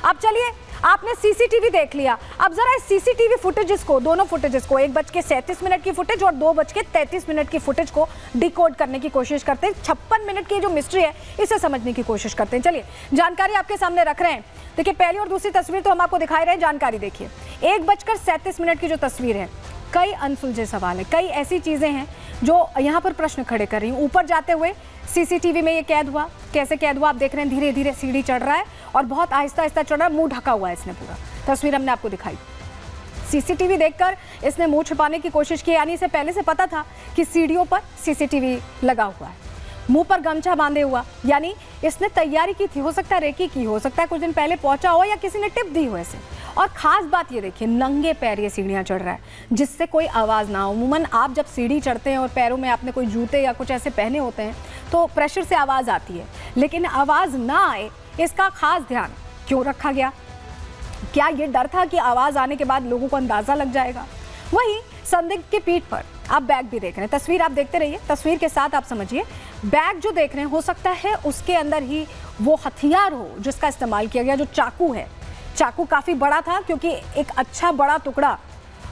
अब चलिए, आपने सीसीटीवी देख लिया, अब जरा इस सीसीटीवी फुटेजेस को, दोनों फुटेजेस को, 1:37 की फुटेज और 2:33 की फुटेज को डिकोड करने की कोशिश करते हैं। 56 मिनट की जो मिस्ट्री है इसे समझने की कोशिश करते हैं। चलिए, जानकारी आपके सामने रख रहे हैं। देखिए, पहली और दूसरी तस्वीर तो हम आपको दिखाई रहे हैं, जानकारी देखिए। 1:37 की जो तस्वीर है, कई अनसुलझे सवाल है, कई ऐसी चीजें हैं जो यहाँ पर प्रश्न खड़े कर रही हैं। ऊपर जाते हुए सीसीटीवी में ये कैद हुआ, कैसे कैद हुआ आप देख रहे हैं, धीरे धीरे सीढ़ी चढ़ रहा है और बहुत आहिस्ता आहिस्ता चढ़ रहा है, मुंह ढका हुआ है इसने पूरा। तस्वीर हमने आपको दिखाई, सीसीटीवी देखकर इसने मुंह छुपाने की कोशिश की, यानी इसे पहले से पता था कि सीढ़ियों पर सीसीटीवी लगा हुआ है। मुंह पर गमछा बांधे हुआ, यानी इसने तैयारी की थी, हो सकता है रेकी की, हो सकता है कुछ दिन पहले पहुंचा हो या किसी ने टिप दी हो ऐसे। और खास बात ये देखिए, नंगे पैर ये सीढ़ियां चढ़ रहा है जिससे कोई आवाज़ ना हो। अमूमन आप जब सीढ़ी चढ़ते हैं और पैरों में आपने कोई जूते या कुछ ऐसे पहने होते हैं तो प्रेशर से आवाज़ आती है, लेकिन आवाज़ ना आए इसका खास ध्यान क्यों रखा गया? क्या ये डर था कि आवाज़ आने के बाद लोगों को अंदाज़ा लग जाएगा? वहीं संदिग्ध की पीठ पर आप बैग भी देख रहे हैं, तस्वीर आप देखते रहिए, तस्वीर के साथ आप समझिए। बैग जो देख रहे हैं, हो सकता है उसके अंदर ही वो हथियार हो जिसका इस्तेमाल किया गया, जो चाकू है। चाकू काफ़ी बड़ा था क्योंकि एक अच्छा बड़ा टुकड़ा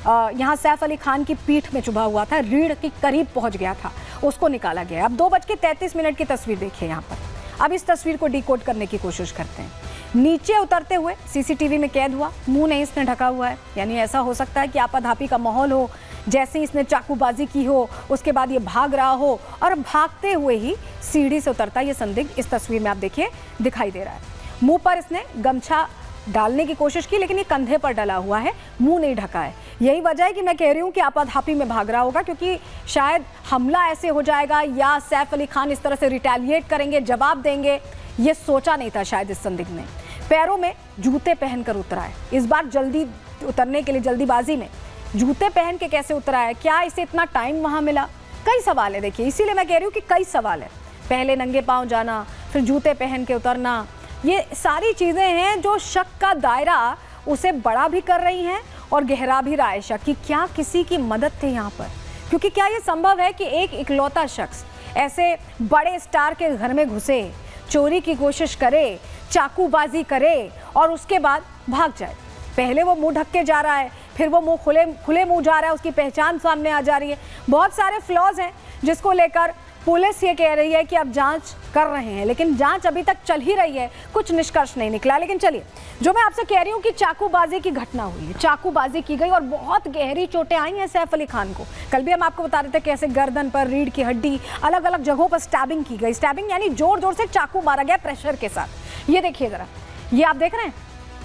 यहाँ सैफ अली खान की पीठ में चुभा हुआ था, रीढ़ के करीब पहुँच गया था, उसको निकाला गया। अब 2:33 की तस्वीर देखिए यहाँ पर। अब इस तस्वीर को डिकोड करने की कोशिश करते हैं। नीचे उतरते हुए सीसीटीवी में कैद हुआ, मुंह नहीं इसने ढका हुआ है, यानी ऐसा हो सकता है कि आपाधापी का माहौल हो, जैसे ही इसने चाकूबाजी की हो उसके बाद ये भाग रहा हो और भागते हुए ही सीढ़ी से उतरता ये संदिग्ध इस तस्वीर में आप देखिए दिखाई दे रहा है। मुंह पर इसने गमछा डालने की कोशिश की, लेकिन ये कंधे पर डला हुआ है, मुंह नहीं ढका है। यही वजह है कि मैं कह रही हूँ कि आपाधापी में भाग रहा होगा, क्योंकि शायद हमला ऐसे हो जाएगा या सैफ अली खान इस तरह से रिटेलिएट करेंगे, जवाब देंगे, ये सोचा नहीं था शायद इस संदिग्ध ने। पैरों में जूते पहनकर उतरा है, इस बार जल्दी उतरने के लिए जल्दीबाजी में जूते पहन के कैसे उतरा है, क्या इसे इतना टाइम वहाँ मिला? कई सवाल है, देखिए, इसीलिए मैं कह रही हूँ कि कई सवाल है। पहले नंगे पाँव जाना, फिर जूते पहन के उतरना, ये सारी चीज़ें हैं जो शक का दायरा उसे बड़ा भी कर रही हैं और गहरा भी रहा है शक कि क्या किसी की मदद थी यहाँ पर। क्योंकि क्या ये संभव है कि एक इकलौता शख्स ऐसे बड़े स्टार के घर में घुसे, चोरी की कोशिश करे, चाकूबाजी करे और उसके बाद भाग जाए? पहले वो मुंह ढक के जा रहा है, फिर वो मुंह खुले मुंह जा रहा है, उसकी पहचान सामने आ जा रही है। बहुत सारे फ्लॉज हैं जिसको लेकर पुलिस ये कह रही है कि अब जांच कर रहे हैं, लेकिन जांच अभी तक चल ही रही है, कुछ निष्कर्ष नहीं निकला। लेकिन चलिए, जो मैं आपसे कह रही हूँ कि चाकूबाजी की घटना हुई है, चाकूबाजी की गई और बहुत गहरी चोटें आई हैं सैफ अली खान को। कल भी हम आपको बता रहे थे कैसे गर्दन पर, रीढ़ की हड्डी, अलग अलग जगहों पर स्टैबिंग की गई। स्टैबिंग यानी जोर जोर से चाकू मारा गया प्रेशर के साथ। ये देखिए जरा, ये आप देख रहे हैं,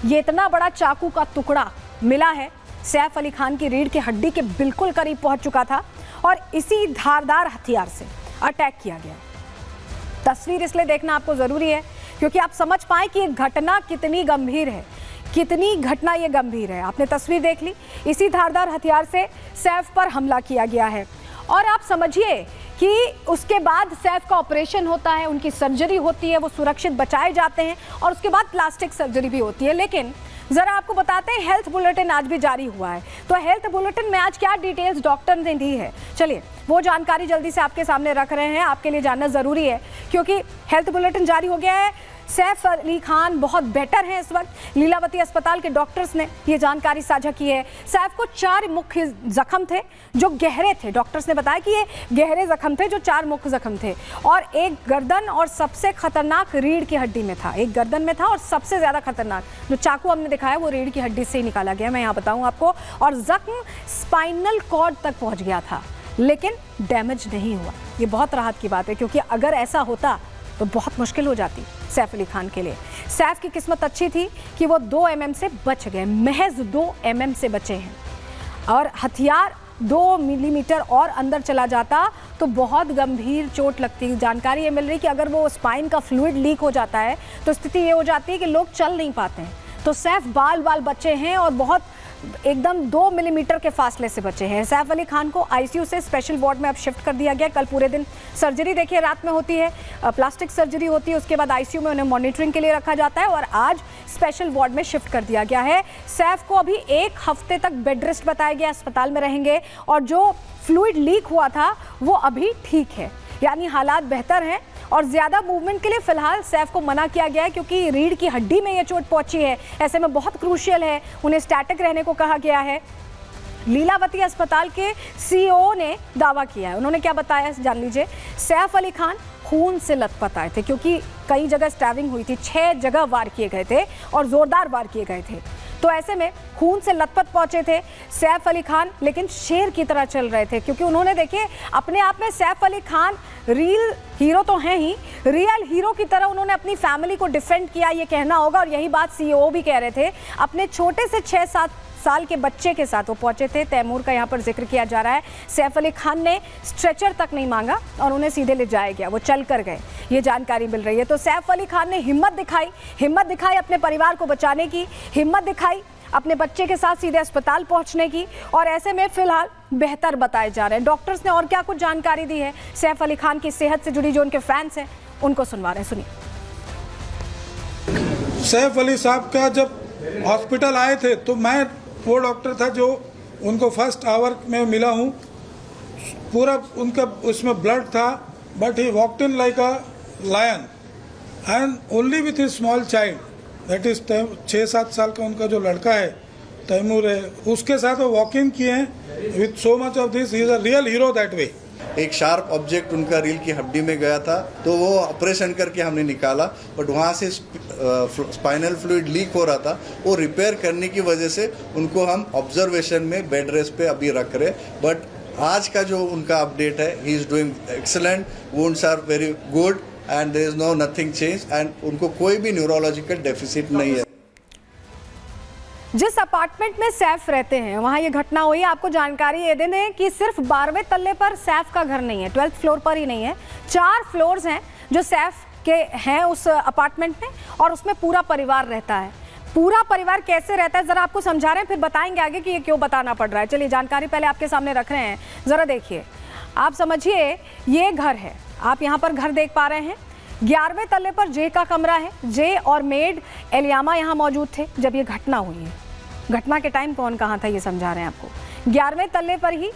ये इतना बड़ा चाकू का टुकड़ा मिला है, सैफ अली खान की रीढ़ की हड्डी के बिल्कुल करीब पहुंच चुका था और इसी धारदार हथियार से अटैक किया गया। तस्वीर इसलिए देखना आपको ज़रूरी है क्योंकि आप समझ पाएं कि ये घटना कितनी गंभीर है, कितनी घटना ये गंभीर है। आपने तस्वीर देख ली, इसी धारदार हथियार से सैफ पर हमला किया गया है और आप समझिए कि उसके बाद सैफ का ऑपरेशन होता है, उनकी सर्जरी होती है, वो सुरक्षित बचाए जाते हैं और उसके बाद प्लास्टिक सर्जरी भी होती है। लेकिन ज़रा आपको बताते हैं, हेल्थ बुलेटिन आज भी जारी हुआ है, तो हेल्थ बुलेटिन में आज क्या डिटेल्स डॉक्टर ने दी है, चलिए वो जानकारी जल्दी से आपके सामने रख रहे हैं, आपके लिए जानना ज़रूरी है क्योंकि हेल्थ बुलेटिन जारी हो गया है। सैफ अली खान बहुत बेटर हैं इस वक्त। लीलावती अस्पताल के डॉक्टर्स ने ये जानकारी साझा की है। सैफ को 4 मुख्य जख्म थे जो गहरे थे, डॉक्टर्स ने बताया कि ये गहरे जख्म थे जो 4 मुख्य जख्म थे और एक गर्दन और सबसे खतरनाक रीढ़ की हड्डी में था, एक गर्दन में था और सबसे ज़्यादा खतरनाक जो चाकू हमने दिखाया वो रीढ़ की हड्डी से ही निकाला गया, मैं यहाँ बताऊँ आपको, और जख्म स्पाइनल कॉर्ड तक पहुँच गया था लेकिन डैमेज नहीं हुआ। ये बहुत राहत की बात है क्योंकि अगर ऐसा होता तो बहुत मुश्किल हो जाती सैफ अली खान के लिए। सैफ की किस्मत अच्छी थी कि वो 2 mm से बच गए, महज 2 mm से बचे हैं और हथियार 2 मिलीमीटर और अंदर चला जाता तो बहुत गंभीर चोट लगती। जानकारी ये मिल रही कि अगर वो स्पाइन का फ्लूइड लीक हो जाता है तो स्थिति ये हो जाती है कि लोग चल नहीं पाते हैं। तो सैफ बाल बचे हैं और बहुत एकदम 2 मिलीमीटर के फासले से बचे हैं। सैफ अली खान को आईसीयू से स्पेशल वार्ड में अब शिफ्ट कर दिया गया। कल पूरे दिन सर्जरी देखिए रात में होती है, प्लास्टिक सर्जरी होती है, उसके बाद आईसीयू में उन्हें मॉनिटरिंग के लिए रखा जाता है और आज स्पेशल वार्ड में शिफ्ट कर दिया गया है। सैफ को अभी 1 हफ्ते तक बेड रेस्ट बताया गया, अस्पताल में रहेंगे और जो फ्लूइड लीक हुआ था वो अभी ठीक है। यानी हालात बेहतर हैं और ज़्यादा मूवमेंट के लिए फ़िलहाल सैफ को मना किया गया है क्योंकि रीढ़ की हड्डी में ये चोट पहुंची है। ऐसे में बहुत क्रूशियल है, उन्हें स्टैटिक रहने को कहा गया है। लीलावती अस्पताल के सीईओ ने दावा किया है, उन्होंने क्या बताया जान लीजिए। सैफ अली खान खून से लथपथ आए थे क्योंकि कई जगह स्टैबिंग हुई थी, 6 जगह वार किए गए थे और ज़ोरदार वार किए गए थे, तो ऐसे में खून से लथपथ पहुंचे थे सैफ अली खान, लेकिन शेर की तरह चल रहे थे क्योंकि उन्होंने देखिए अपने आप में सैफ अली खान रियल हीरो तो हैं ही, रियल हीरो की तरह उन्होंने अपनी फैमिली को डिफेंड किया, ये कहना होगा। और यही बात सीईओ भी कह रहे थे। अपने छोटे से 6-7 साल के बच्चे के साथ वो पहुंचे थे। तैमूर का यहाँ पर जिक्र किया जा रहा है। सैफ अली खान ने स्ट्रेचर तक नहीं मांगा और उन्हें सीधे ले जाया गया, वो चल कर गए, ये जानकारी मिल रही है। तो सैफ अली खान ने हिम्मत दिखाई अपने परिवार को बचाने की, हिम्मत दिखाई अपने बच्चे के साथ सीधे अस्पताल पहुंचने की, और ऐसे में फिलहाल बेहतर बताए जा रहे हैं। डॉक्टर्स ने और क्या कुछ जानकारी दी है सैफ अली खान की सेहत से जुड़ी, जो उनके फैंस हैं उनको सुनवा रहे हैं, सुनिए। सैफ अली साहब का जब हॉस्पिटल आए थे तो मैं वो डॉक्टर था जो उनको फर्स्ट आवर में मिला हूँ। पूरा उनका उसमें ब्लड था, but he walked in like a lion and only with his small child, that is 6-7 साल का उनका जो लड़का है तैमूर है, उसके साथ वो वॉक इन किए हैं with so much of this. He is a real hero that way. एक शार्प ऑब्जेक्ट उनका रीढ़ की हड्डी में गया था, तो वो ऑपरेशन करके हमने निकाला, बट वहाँ से स्पाइनल फ्लूइड लीक हो रहा था, वो रिपेयर करने की वजह से उनको हम ऑब्जर्वेशन में बेड रेस्ट पे अभी रख रहे। बट आज का जो उनका अपडेट है, he is doing excellent, wounds are very good and there is no nothing change एंड उनको कोई भी न्यूरोलॉजिकल डेफिसिट नहीं है। जिस अपार्टमेंट में सैफ रहते हैं वहाँ ये घटना हुई। आपको जानकारी ये दे दें कि सिर्फ 12वें तल्ले पर सैफ का घर नहीं है, 12th फ्लोर पर ही नहीं है, 4 फ्लोर्स हैं जो सैफ के हैं उस अपार्टमेंट में, और उसमें पूरा परिवार रहता है। पूरा परिवार कैसे रहता है ज़रा आपको समझा रहे हैं, फिर बताएंगे आगे कि ये क्यों बताना पड़ रहा है। चलिए जानकारी पहले आपके सामने रख रहे हैं, ज़रा देखिए। आप समझिए ये घर है, आप यहाँ पर घर देख पा रहे हैं। 11वें तल्ले पर जे का कमरा है। जे और मेड एलियामा यहाँ मौजूद थे जब ये घटना हुई है। घटना के टाइम कौन कहाँ था ये समझा रहे हैं आपको। 11वें तल्ले पर ही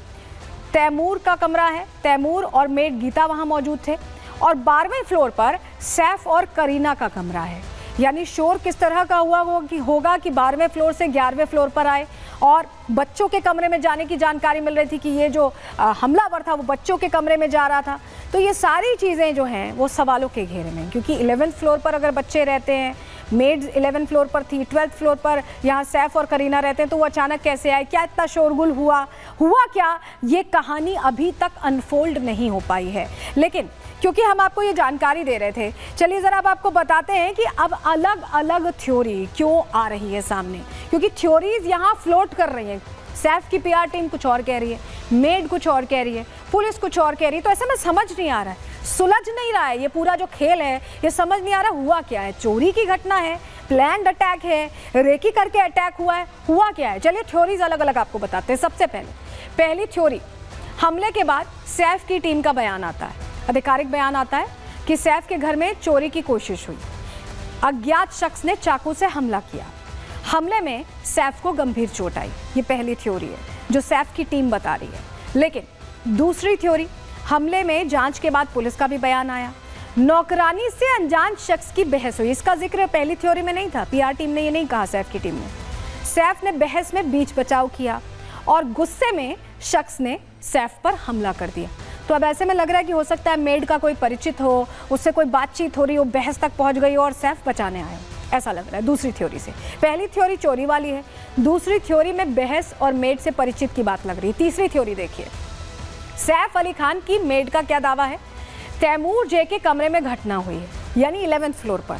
तैमूर का कमरा है, तैमूर और मेड गीता वहाँ मौजूद थे, और 12वें फ्लोर पर सैफ और करीना का कमरा है। यानी शोर किस तरह का होगा कि 12वें फ्लोर से 11वें फ्लोर पर आए, और बच्चों के कमरे में जाने की जानकारी मिल रही थी कि ये जो हमलावर था वो बच्चों के कमरे में जा रहा था। तो ये सारी चीज़ें जो हैं वो सवालों के घेरे में, क्योंकि 11th फ्लोर पर अगर बच्चे रहते हैं, मेड्स 11th फ्लोर पर थी, 12th फ्लोर पर यहाँ सैफ और करीना रहते हैं, तो वो अचानक कैसे आए, क्या इतना शोरगुल हुआ क्या, ये कहानी अभी तक अनफोल्ड नहीं हो पाई है। लेकिन क्योंकि हम आपको ये जानकारी दे रहे थे, चलिए ज़रा अब आपको बताते हैं कि अब अलग अलग थ्योरी क्यों आ रही है सामने, क्योंकि थ्योरीज यहाँ फ्लोट कर रही हैं। सैफ की पीआर टीम कुछ और कह रही है, मेड कुछ और कह रही है, पुलिस कुछ और कह रही है। तो ऐसे में समझ नहीं आ रहा है, सुलझ नहीं रहा है ये पूरा जो खेल है, ये समझ नहीं आ रहा हुआ क्या है। चोरी की घटना है, प्लान्ड अटैक है, रेकी करके अटैक हुआ क्या है। चलिए थ्योरीज अलग अलग आपको बताते हैं। सबसे पहली थ्योरी, हमले के बाद सैफ की टीम का बयान आता है, आधिकारिक बयान आता है कि सैफ के घर में चोरी की कोशिश हुई, अज्ञात शख्स ने चाकू से हमला किया, हमले में सैफ को गंभीर चोट आई। ये पहली थ्योरी है जो सैफ की टीम बता रही है। लेकिन दूसरी थ्योरी, हमले में जांच के बाद पुलिस का भी बयान आया, नौकरानी से अनजान शख्स की बहस हुई। इसका जिक्र पहली थ्योरी में नहीं था, पीआर टीम ने ये नहीं कहा सैफ की टीम ने। सैफ ने बहस में बीच बचाव किया और गुस्से में शख्स ने सैफ पर हमला कर दिया। तो अब ऐसे में लग रहा है कि हो सकता है मेड का कोई परिचित हो, उससे कोई बातचीत हो रही हो, बहस तक पहुंच गई हो और सैफ बचाने आए हो, ऐसा लग रहा है दूसरी थ्योरी से। पहली थ्योरी चोरी वाली है, दूसरी थ्योरी में बहस और मेड से परिचित की बात लग रही है। तीसरी थ्योरी देखिए, सैफ अली खान की मेड का क्या दावा है, तैमूर जे के कमरे में घटना हुई है, यानी 11th फ्लोर पर।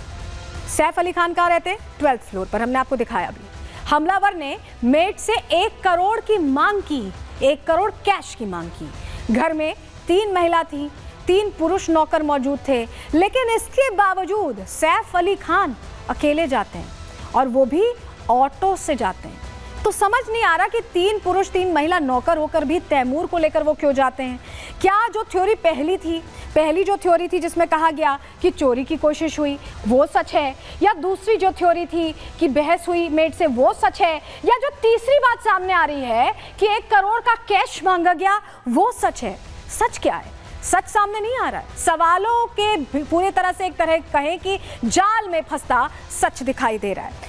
सैफ अली खान कहाँ रहते हैं, 12th फ्लोर पर, हमने आपको दिखाया अभी। हमलावर ने मेड से 1 करोड़ की मांग की, 1 करोड़ कैश की मांग की। घर में 3 महिला थी, 3 पुरुष नौकर मौजूद थे, लेकिन इसके बावजूद सैफ अली खान अकेले जाते हैं, और वो भी ऑटो से जाते हैं। तो समझ नहीं आ रहा कि 3 पुरुष 3 महिला नौकर होकर भी तैमूर को लेकर वो क्यों जाते हैं। क्या जो थ्योरी पहली जो थ्योरी थी जिसमें कहा गया कि चोरी की कोशिश हुई वो सच है, या दूसरी जो थ्योरी थी कि बहस हुई मेड से वो सच है, या जो तीसरी बात सामने आ रही है कि 1 करोड़ का कैश मांगा गया वो सच है। सच क्या है? सच सामने नहीं आ रहा है। सवालों के पूरी तरह से एक तरह कहें कि जाल में फंसता सच दिखाई दे रहा है।